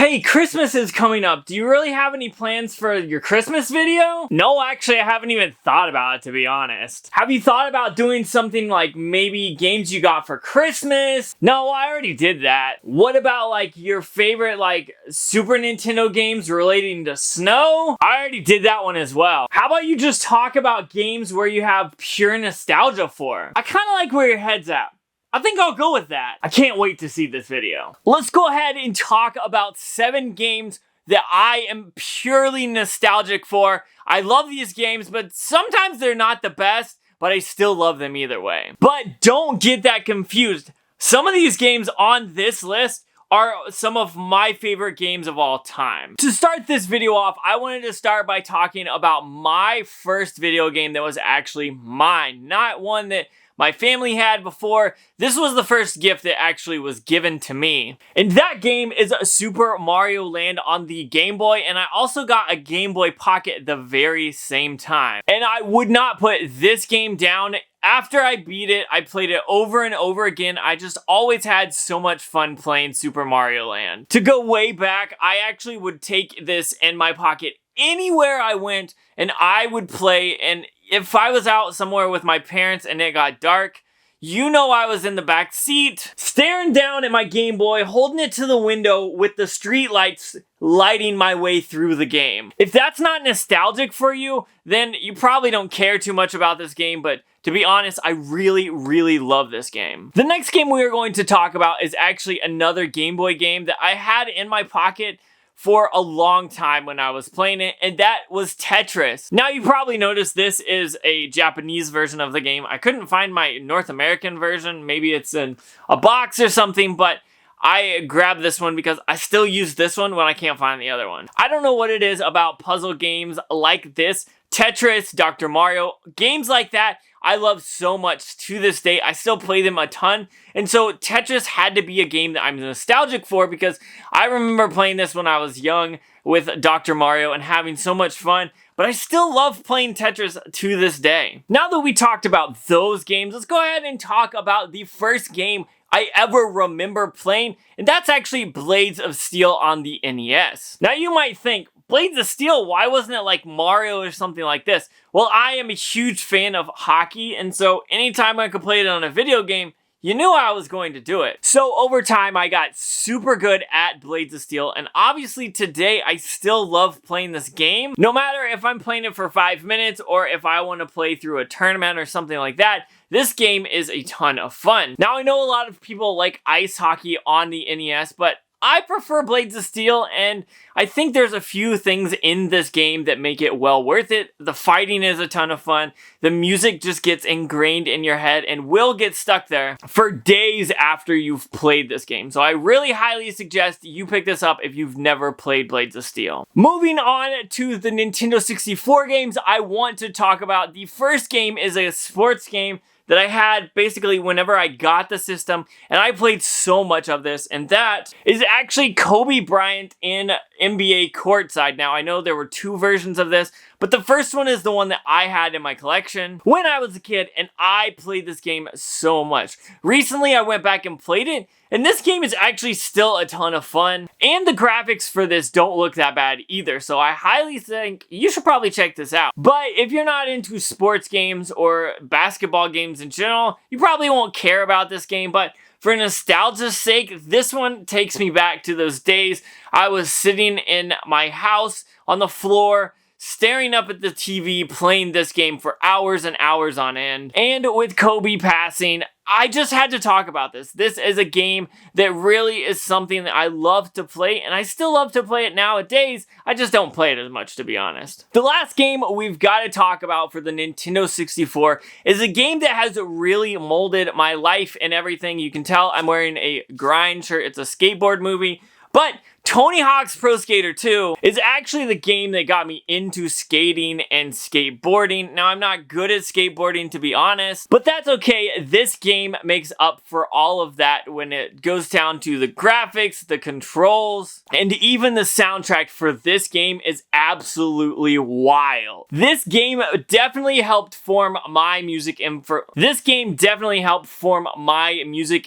Hey, Christmas is coming up. Do you really have any plans for your Christmas video? No, actually, I haven't even thought about it, to be honest. Have you thought about doing something like maybe games you got for Christmas? No, I already did that. What about like your favorite like Super Nintendo games relating to snow? I already did that one as well. How about you just talk about games where you have pure nostalgia for? I kind of like where your head's at. I think I'll go with that. I can't wait to see this video. Let's go ahead and talk about 7 games that I am purely nostalgic for. I love these games, but sometimes they're not the best, but I still love them either way. But don't get that confused. Some of these games on this list are some of my favorite games of all time. To start this video off, I wanted to start by talking about my first video game that was actually mine, not one that my family had before. This was the first gift that actually was given to me. And that game is Super Mario Land on the Game Boy, and I also got a Game Boy Pocket at the very same time. And I would not put this game down. After I beat it, I played it over and over again. I just always had so much fun playing Super Mario Land. To go way back, I actually would take this in my pocket anywhere I went, and I would play. And if I was out somewhere with my parents and it got dark, you know I was in the back seat, staring down at my Game Boy, holding it to the window with the street lights lighting my way through the game. If that's not nostalgic for you, then you probably don't care too much about this game, but to be honest, I really, really love this game. The next game we are going to talk about is actually another Game Boy game that I had in my pocket for a long time when I was playing it, and that was Tetris. Now you probably noticed this is a Japanese version of the game. I couldn't find my North American version. Maybe it's in a box or something, but I grabbed this one because I still use this one when I can't find the other one. I don't know what it is about puzzle games like this, Tetris, Dr. Mario, games like that, I love so much to this day. I still play them a ton. And so Tetris had to be a game that I'm nostalgic for because I remember playing this when I was young with Dr. Mario and having so much fun. But I still love playing Tetris to this day. Now that we talked about those games, let's go ahead and talk about the first game I ever remember playing. And that's actually Blades of Steel on the NES. Now you might think, Blades of Steel, why wasn't it like Mario or something like this? Well, I am a huge fan of hockey, and so anytime I could play it on a video game, you knew I was going to do it. So over time, I got super good at Blades of Steel, and obviously today, I still love playing this game. No matter if I'm playing it for 5 minutes, or if I want to play through a tournament or something like that, this game is a ton of fun. Now, I know a lot of people like ice hockey on the NES, but I prefer Blades of Steel, and I think there's a few things in this game that make it well worth it. The fighting is a ton of fun. The music just gets ingrained in your head and will get stuck there for days after you've played this game. So I really highly suggest you pick this up if you've never played Blades of Steel. Moving on to the Nintendo 64 games, I want to talk about. The first game is a sports game that I had basically whenever I got the system, and I played so much of this, and that is actually Kobe Bryant in NBA Courtside. Now, I know there were 2 versions of this, but the first one is the one that I had in my collection when I was a kid, and I played this game so much. Recently, I went back and played it, and this game is actually still a ton of fun, and the graphics for this don't look that bad either, so I highly think you should probably check this out. But if you're not into sports games or basketball games in general, you probably won't care about this game, but for nostalgia's sake, this one takes me back to those days I was sitting in my house on the floor, staring up at the TV, playing this game for hours and hours on end. And with Kobe passing, I just had to talk about this. This is a game that really is something that I love to play, and I still love to play it nowadays. I just don't play it as much, to be honest. The last game we've got to talk about for the Nintendo 64 is a game that has really molded my life and everything. You can tell I'm wearing a grind shirt. It's a skateboard movie. But Tony Hawk's Pro Skater 2 is actually the game that got me into skating and skateboarding. Now, I'm not good at skateboarding, to be honest, but that's okay. This game makes up for all of that when it goes down to the graphics, the controls, and even the soundtrack for this game is absolutely wild. This game definitely helped form my music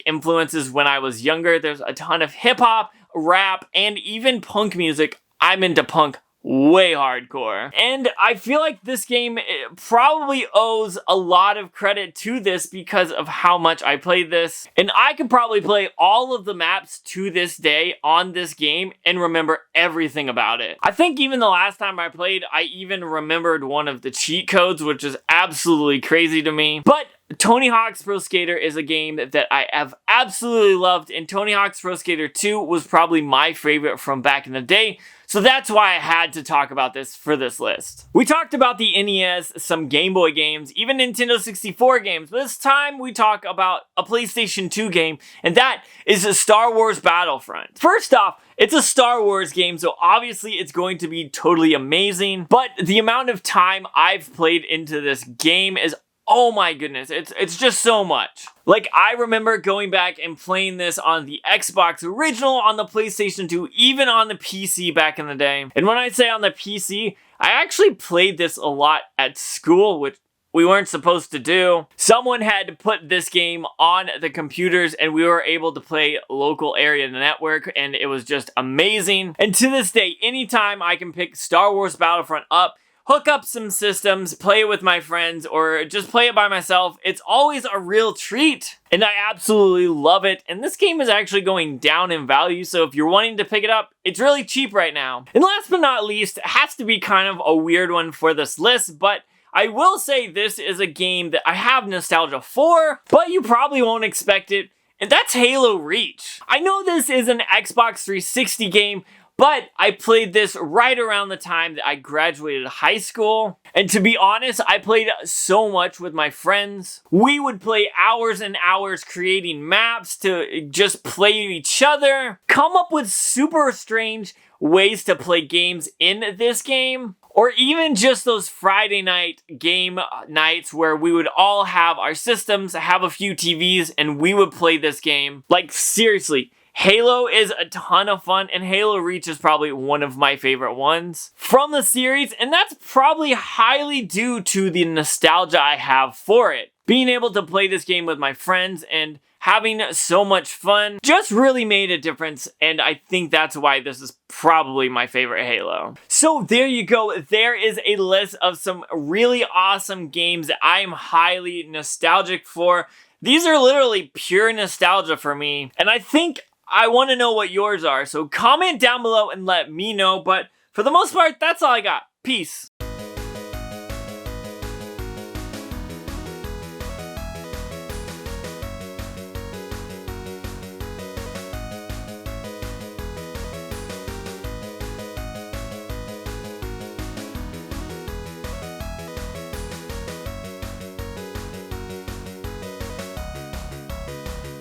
influences when I was younger. There's a ton of hip-hop, rap, and even punk music. I'm into punk way hardcore. And I feel like this game probably owes a lot of credit to this because of how much I played this. And I could probably play all of the maps to this day on this game and remember everything about it. I think even the last time I played, I even remembered one of the cheat codes, which is absolutely crazy to me. But Tony Hawk's Pro Skater is a game that I have absolutely loved, and Tony Hawk's Pro Skater 2 was probably my favorite from back in the day. So that's why I had to talk about this for this list. We talked about the NES, some Game Boy games, even Nintendo 64 games. But this time we talk about a PlayStation 2 game, and that is a Star Wars Battlefront. First off, it's a Star Wars game, so obviously it's going to be totally amazing. But the amount of time I've played into this game is, oh my goodness, it's just so much. Like, I remember going back and playing this on the Xbox original, on the PlayStation 2, even on the PC back in the day. And when I say on the PC, I actually played this a lot at school, which we weren't supposed to do. Someone had to put this game on the computers and we were able to play local area network, and it was just amazing. And to this day, anytime I can pick Star Wars Battlefront up, hook up some systems, play it with my friends, or just play it by myself, it's always a real treat. And I absolutely love it. And this game is actually going down in value, so if you're wanting to pick it up, it's really cheap right now. And last but not least, it has to be kind of a weird one for this list, but I will say this is a game that I have nostalgia for, but you probably won't expect it, and that's Halo Reach. I know this is an Xbox 360 game, but I played this right around the time that I graduated high school. And to be honest, I played so much with my friends. We would play hours and hours creating maps to just play each other, come up with super strange ways to play games in this game, or even just those Friday night game nights where we would all have our systems, have a few TVs, and we would play this game. Like, seriously, Halo is a ton of fun, and Halo Reach is probably one of my favorite ones from the series, and that's probably highly due to the nostalgia I have for it. Being able to play this game with my friends and having so much fun just really made a difference, and I think that's why this is probably my favorite Halo. So there you go. There is a list of some really awesome games that I am highly nostalgic for. These are literally pure nostalgia for me, and I think I want to know what yours are, so comment down below and let me know, but for the most part, that's all I got. Peace.